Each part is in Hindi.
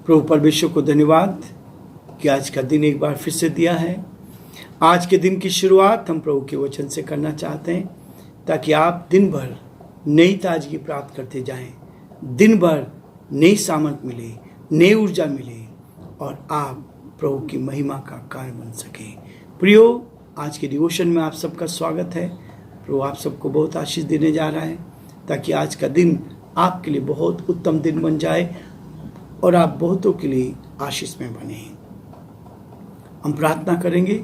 प्रभु परमेश्वर को धन्यवाद कि आज का दिन एक बार फिर से दिया है। आज के दिन की शुरुआत हम प्रभु के वचन से करना चाहते हैं ताकि आप दिन भर नई ताजगी प्राप्त करते जाएं, दिन भर नई सामर्थ मिले, नई ऊर्जा मिले और आप प्रभु की महिमा का कारण बन सके। प्रियो, आज के डिवोशन में आप सबका स्वागत है। प्रभु आप सबको बहुत आशीष देने जा रहा है ताकि आज का दिन आपके लिए बहुत उत्तम दिन बन जाए और आप बहुतों के लिए आशीष में बने। हम प्रार्थना करेंगे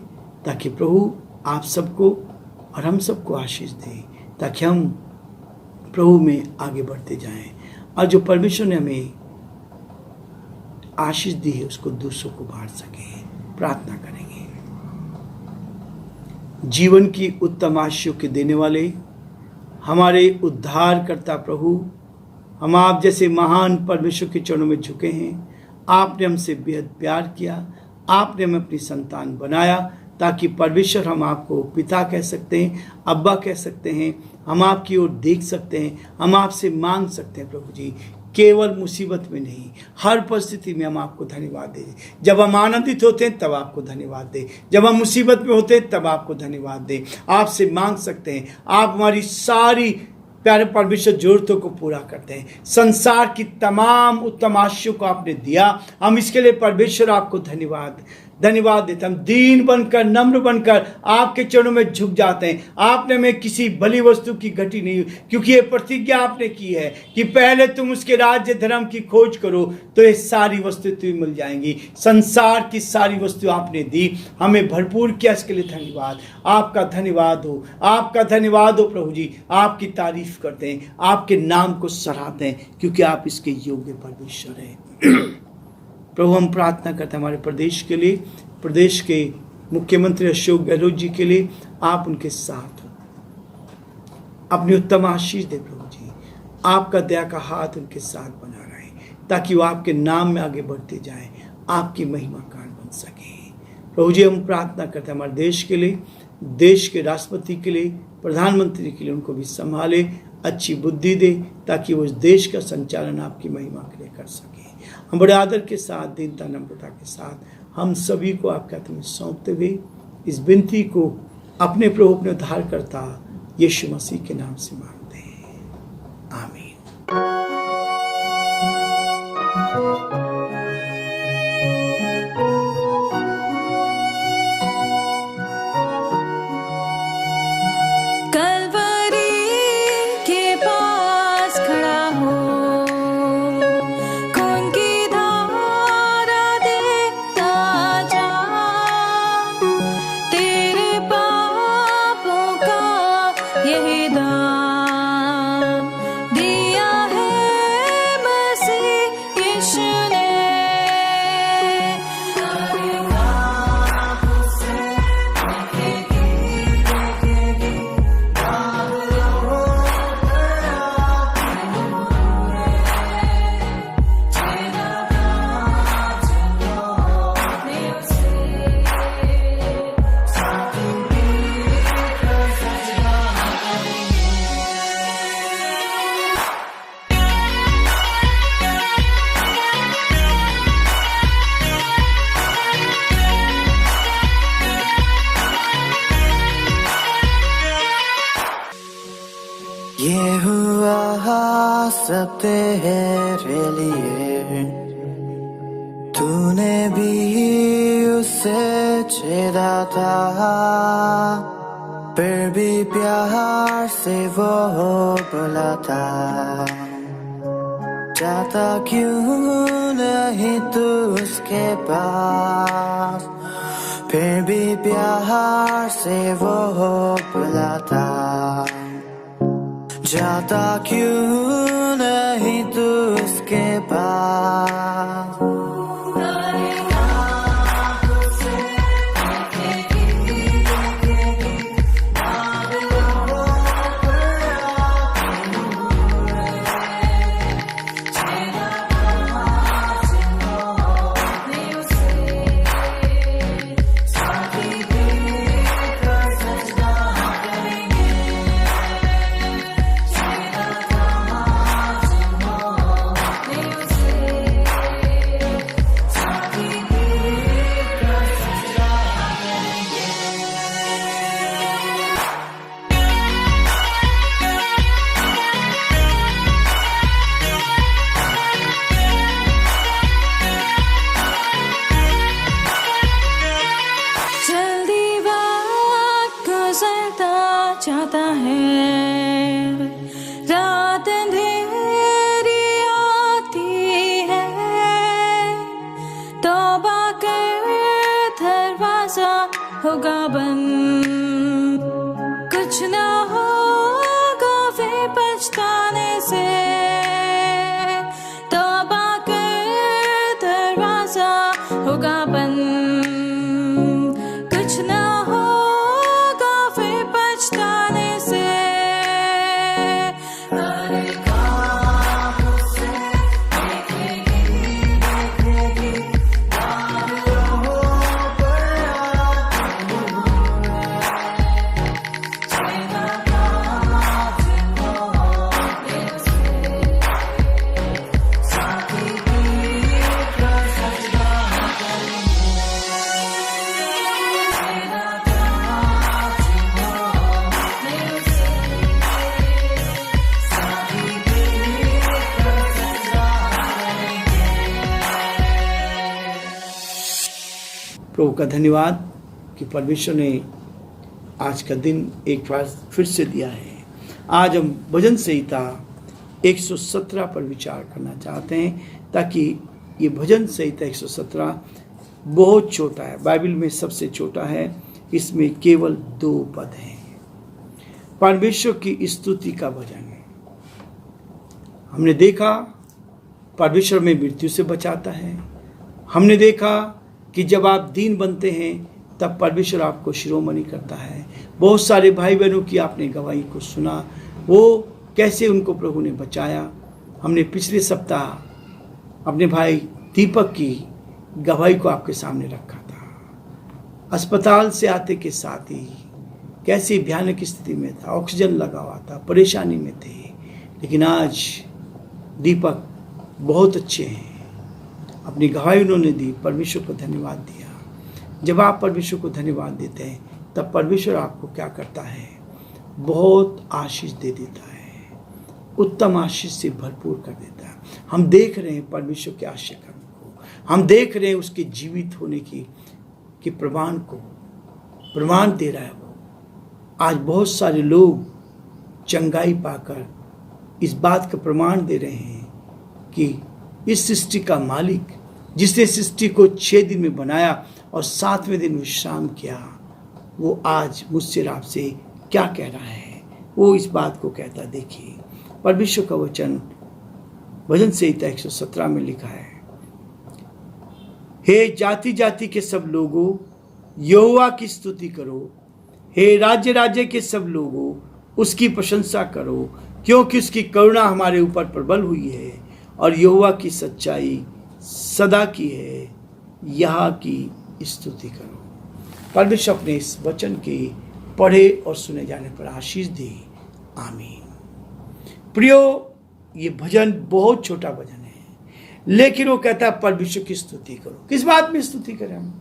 ताकि प्रभु आप सबको और हम सबको आशीष दे, ताकि हम प्रभु में आगे बढ़ते जाएं और जो परमेश्वर ने हमें आशीष दी है उसको दूसरों को बांट सके। प्रार्थना करेंगे। जीवन की उत्तम आशीषों के देने वाले हमारे उद्धारकर्ता प्रभु, हम आप जैसे महान परमेश्वर के चरणों में झुके हैं। आपने हमसे बेहद प्यार किया, आपने हमें अपनी संतान बनाया ताकि परमेश्वर हम आपको पिता कह सकते हैं, अब्बा कह सकते हैं, हम आपकी ओर देख सकते हैं, हम आपसे मांग सकते हैं। प्रभु जी, केवल मुसीबत में नहीं, हर परिस्थिति में हम आपको धन्यवाद दें। जब हम आनंदित होते हैं तब आपको धन्यवाद दें, जब हम मुसीबत में होते हैं तब आपको धन्यवाद दें। आपसे मांग सकते हैं, आप हमारी सारी प्यारे परमेश्वर जरूरतों को पूरा करते हैं। संसार की तमाम उत्तम आशीषों को आपने दिया, हम इसके लिए परमेश्वर आपको धन्यवाद देते। हम दीन बनकर, नम्र बनकर आपके चरणों में झुक जाते हैं। आपने हमें किसी भली वस्तु की घटी नहीं, क्योंकि ये प्रतिज्ञा आपने की है कि पहले तुम उसके राज्य धर्म की खोज करो तो ये सारी वस्तु तुम्हें मिल जाएंगी। संसार की सारी वस्तु आपने दी, हमें भरपूर किया, इसके लिए धन्यवाद। आपका धन्यवाद हो, आपका धन्यवाद हो प्रभु जी। आपकी तारीफ करते हैं, आपके नाम को सराहते हैं, क्योंकि आप इसके योग्य परमेश्वर हैं। प्रभु हम प्रार्थना करते हैं हमारे प्रदेश के लिए, प्रदेश के मुख्यमंत्री अशोक गहलोत जी के लिए। आप उनके साथ हो, अपनी उत्तम आशीष दे प्रभु जी। आपका दया का हाथ उनके साथ बना रहे ताकि वो आपके नाम में आगे बढ़ते जाएं, आपकी महिमा कारण बन सके। प्रभु जी हम प्रार्थना करते हैं हमारे देश के लिए, देश के राष्ट्रपति के लिए, प्रधानमंत्री के लिए, उनको भी संभाले, अच्छी बुद्धि दे ताकि वो इस देश का संचालन आपकी महिमा के लिए कर सके। हम बड़े आदर के साथ, दीनता नम्रता के साथ हम सभी को आपके हाथ में सौंपते हुए इस विनती को अपने प्रभु, अपने उद्धारकर्ता यीशु मसीह के नाम से मांगते हैं, आमीन। ये हुआ सब तेरे लिए, तूने भी उसे छेड़ा था, फिर भी प्यार से वो बुलाता। जाता क्यों नहीं तू उसके पास, फिर भी प्यार से वो बुलाता। जाता क्यों नहीं तू उसके पास। होगा बंद, कुछ ना होगा फिर पछताने से, तौबा कर दरवाजा होगा बंद, कुछ ना होगा फिर पछताने से। प्रभु का धन्यवाद कि परमेश्वर ने आज का दिन एक बार फिर से दिया है। आज हम भजन संहिता 117 पर विचार करना चाहते हैं, ताकि ये भजन संहिता 117 बहुत छोटा है, बाइबल में सबसे छोटा है। इसमें केवल 2 पद हैं। परमेश्वर की स्तुति का भजन है। हमने देखा परमेश्वर में मृत्यु से बचाता है। हमने देखा कि जब आप दीन बनते हैं तब परमेश्वर आपको शिरोमणि करता है। बहुत सारे भाई बहनों की आपने गवाही को सुना, वो कैसे उनको प्रभु ने बचाया। हमने पिछले सप्ताह अपने भाई दीपक की गवाही को आपके सामने रखा था। अस्पताल से आते के साथ ही कैसी भयानक स्थिति में था, ऑक्सीजन लगा हुआ था, परेशानी में थे, लेकिन आज दीपक बहुत अच्छे हैं। अपनी गवाही उन्होंने दी, परमेश्वर को धन्यवाद दिया। जब आप परमेश्वर को धन्यवाद देते हैं तब परमेश्वर आपको क्या करता है, बहुत आशीष दे देता है, उत्तम आशीष से भरपूर कर देता है। हम देख रहे हैं परमेश्वर के आश्चर्य कर्म को, हम देख रहे हैं उसके जीवित होने की प्रमाण को, प्रमाण दे रहा है वो। आज बहुत सारे लोग चंगाई पाकर इस बात का प्रमाण दे रहे हैं कि इस सृष्टि का मालिक, जिसने सृष्टि को 6 दिन में बनाया और 7वें दिन विश्राम किया, वो आज मुझसे आपसे क्या कह रहा है। वो इस बात को कहता, देखिए परमेश्वर का वचन भजन संहिता 117 में लिखा है, हे जाति जाति के सब लोगों यहोवा की स्तुति करो, हे राज्य राज्य के सब लोगों उसकी प्रशंसा करो, क्योंकि उसकी करुणा हमारे ऊपर प्रबल हुई है और यहोवा की सच्चाई सदा की है, यहाँ की स्तुति करो। परमेश्वर अपने इस वचन के पढ़े और सुने जाने पर आशीष दे, आमीन। प्रियो, ये भजन बहुत छोटा भजन है, लेकिन वो कहता है परमेश्वर की स्तुति करो। किस बात में स्तुति करें हम?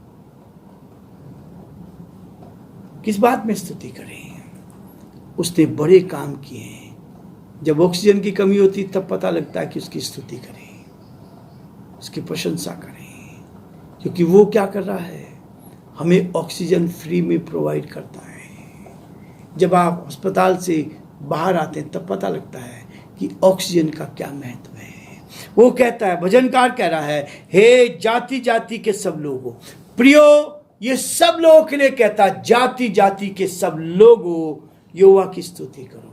किस बात में स्तुति करें? उसने बड़े काम किए हैं। जब ऑक्सीजन की कमी होती तब पता लगता है कि उसकी स्तुति करें, उसकी प्रशंसा करें, क्योंकि वो क्या कर रहा है, हमें ऑक्सीजन फ्री में प्रोवाइड करता है। जब आप अस्पताल से बाहर आते हैं तब पता लगता है कि ऑक्सीजन का क्या महत्व है। वो कहता है, भजनकार कह रहा है, हे जाति जाति के सब लोगों। प्रियो, ये सब लोगों के लिए कहता है, जाति जाति के सब लोगों यहोवा की स्तुति करो।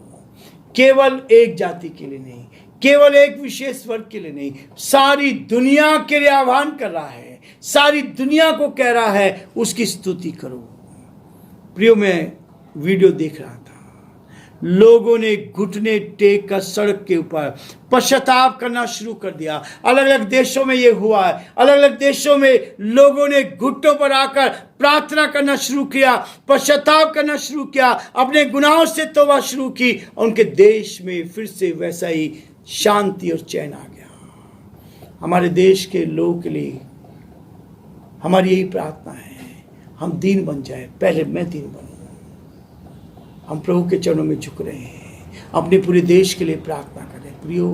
केवल एक जाति के लिए नहीं, केवल एक विशेष वर्ग के लिए नहीं, सारी दुनिया के लिए आह्वान कर रहा है, सारी दुनिया को कह रहा है उसकी स्तुति करो। प्रियो, मैं वीडियो देख रहा था, लोगों ने घुटने टेक कर सड़क के ऊपर पश्चाताप करना शुरू कर दिया। अलग अलग देशों में ये हुआ है, अलग अलग देशों में लोगों ने घुटनों पर आकर प्रार्थना करना शुरू किया, पश्चाताप करना शुरू किया, अपने गुनाहों से तौबा शुरू की। उनके देश में फिर से वैसा ही शांति और चैन आ गया। हमारे देश के लोगों के लिए हमारी यही प्रार्थना है, हम दीन बन जाए। पहले मैं दीन बनूं। हम प्रभु के चरणों में झुक रहे हैं, अपने पूरे देश के लिए प्रार्थना करें। प्रियो,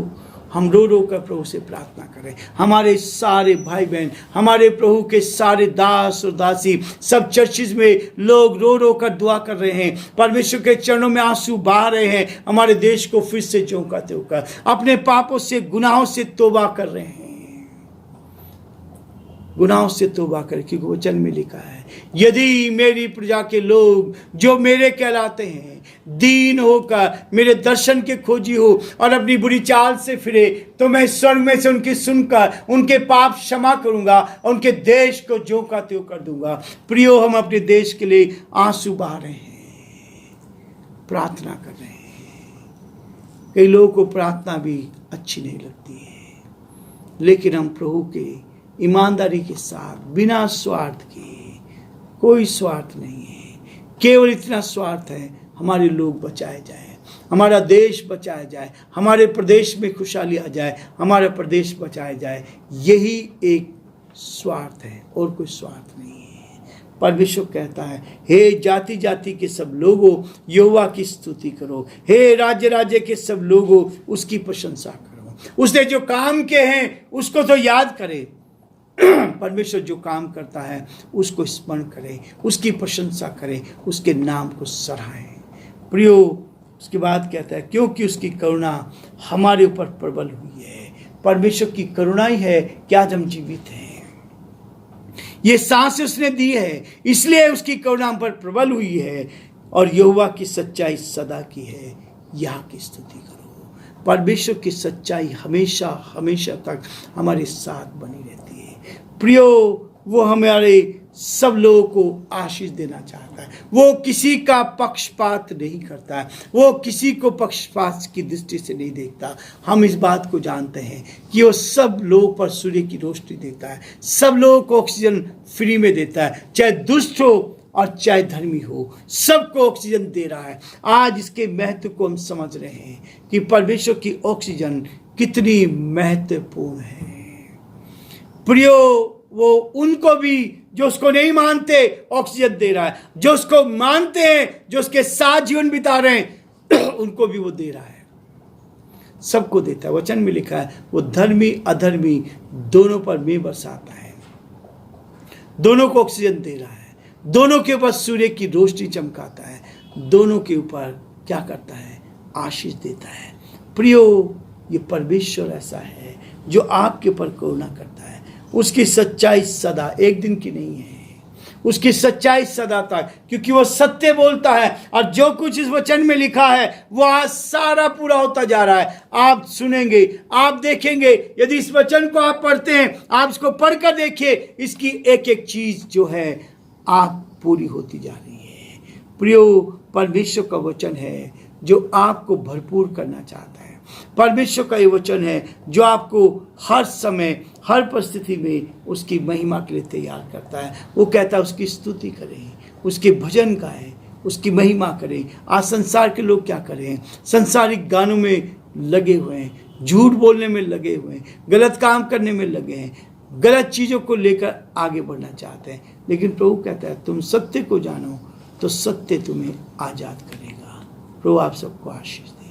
हम रो रो कर प्रभु से प्रार्थना करें। हमारे सारे भाई बहन, हमारे प्रभु के सारे दास और दासी, सब चर्चिज में लोग रो रो कर दुआ कर रहे हैं, परमेश्वर के चरणों में आंसू बहा रहे हैं। हमारे देश को फिर से चौंकाते होकर अपने पापों से, गुनाहों से तौबा कर रहे हैं। गुनाहों से तौबा करें, क्योंकि वचन में लिखा है, यदि मेरी प्रजा के लोग जो मेरे कहलाते हैं दीन होकर मेरे दर्शन के खोजी हो और अपनी बुरी चाल से फिरे, तो मैं स्वर्ग में से उनकी सुनकर उनके पाप क्षमा करूंगा और उनके देश को ज्यों का त्यों कर दूंगा। प्रियो, हम अपने देश के लिए आंसू बहा रहे हैं, प्रार्थना कर रहे हैं। कई लोगों को प्रार्थना भी अच्छी नहीं लगती है, लेकिन हम प्रभु के ईमानदारी के साथ, बिना स्वार्थ के, कोई स्वार्थ नहीं है, केवल इतना स्वार्थ है हमारे लोग बचाए जाए, हमारा देश बचाया जाए, हमारे प्रदेश में खुशहाली आ जाए, हमारा प्रदेश बचाया जाए। यही एक स्वार्थ है और कोई स्वार्थ नहीं है। परमेश्वर कहता है, हे जाति जाति के सब लोगों यहोवा की स्तुति करो, हे राज्य राज्य के सब लोगों उसकी प्रशंसा करो। उसने जो काम किए हैं उसको तो याद करे। परमेश्वर जो काम करता है उसको स्मरण करें, उसकी प्रशंसा करें, उसके नाम को सराहें। प्रियो, उसके बाद कहता है, क्योंकि उसकी करुणा हमारे ऊपर प्रबल हुई है। परमेश्वर की करुणा ही है कि आज हम जीवित हैं, ये सांस उसने दी है, इसलिए उसकी करुणा हम पर प्रबल हुई है। और यहोवा की सच्चाई सदा की है, यहाँ की स्तुति करो। परमेश्वर की सच्चाई हमेशा हमेशा तक हमारे साथ बनी रहती है। प्रियो, वो हमारे सब लोगों को आशीष देना चाहता है। वो किसी का पक्षपात नहीं करता है, वो किसी को पक्षपात की दृष्टि से नहीं देखता। हम इस बात को जानते हैं कि वो सब लोगों पर सूर्य की रोशनी देता है, सब लोगों को ऑक्सीजन फ्री में देता है, चाहे दुष्ट हो और चाहे धर्मी हो, सबको ऑक्सीजन दे रहा है। आज इसके महत्व को हम समझ रहे हैं कि परमेश्वर की ऑक्सीजन कितनी महत्वपूर्ण है। प्रियो, वो उनको भी जो उसको नहीं मानते ऑक्सीजन दे रहा है, जो उसको मानते हैं, जो उसके साथ जीवन बिता रहे हैं, उनको भी वो दे रहा है, सबको देता है। वचन में लिखा है, वो धर्मी अधर्मी दोनों पर मेघ बरसाता है, दोनों को ऑक्सीजन दे रहा है, दोनों के ऊपर सूर्य की रोशनी चमकाता है, दोनों के ऊपर क्या करता है, आशीष देता है। प्रियो, ये परमेश्वर ऐसा है जो आपके ऊपर करुणा करता है। उसकी सच्चाई सदा, एक दिन की नहीं है, उसकी सच्चाई सदा तक, क्योंकि वो सत्य बोलता है। और जो कुछ इस वचन में लिखा है वो आज सारा पूरा होता जा रहा है। आप सुनेंगे, आप देखेंगे, यदि इस वचन को आप पढ़ते हैं, आप इसको पढ़कर देखिए, इसकी एक एक चीज जो है आप पूरी होती जा रही है। प्रियो, परमेश्वर का वचन है जो आपको भरपूर करना चाहता है। परमेश्वर का ये वचन है जो आपको हर समय, हर परिस्थिति में उसकी महिमा के लिए तैयार करता है। वो कहता है उसकी स्तुति करें, उसके भजन गाएं, उसकी महिमा करें। आज संसार के लोग क्या करें, संसारिक गानों में लगे हुए हैं, झूठ बोलने में लगे हुए हैं, गलत काम करने में लगे हैं, गलत चीज़ों को लेकर आगे बढ़ना चाहते हैं। लेकिन प्रभु कहता है, तुम सत्य को जानो तो सत्य तुम्हें आज़ाद करेगा। प्रभु आप सबको आशीष दे।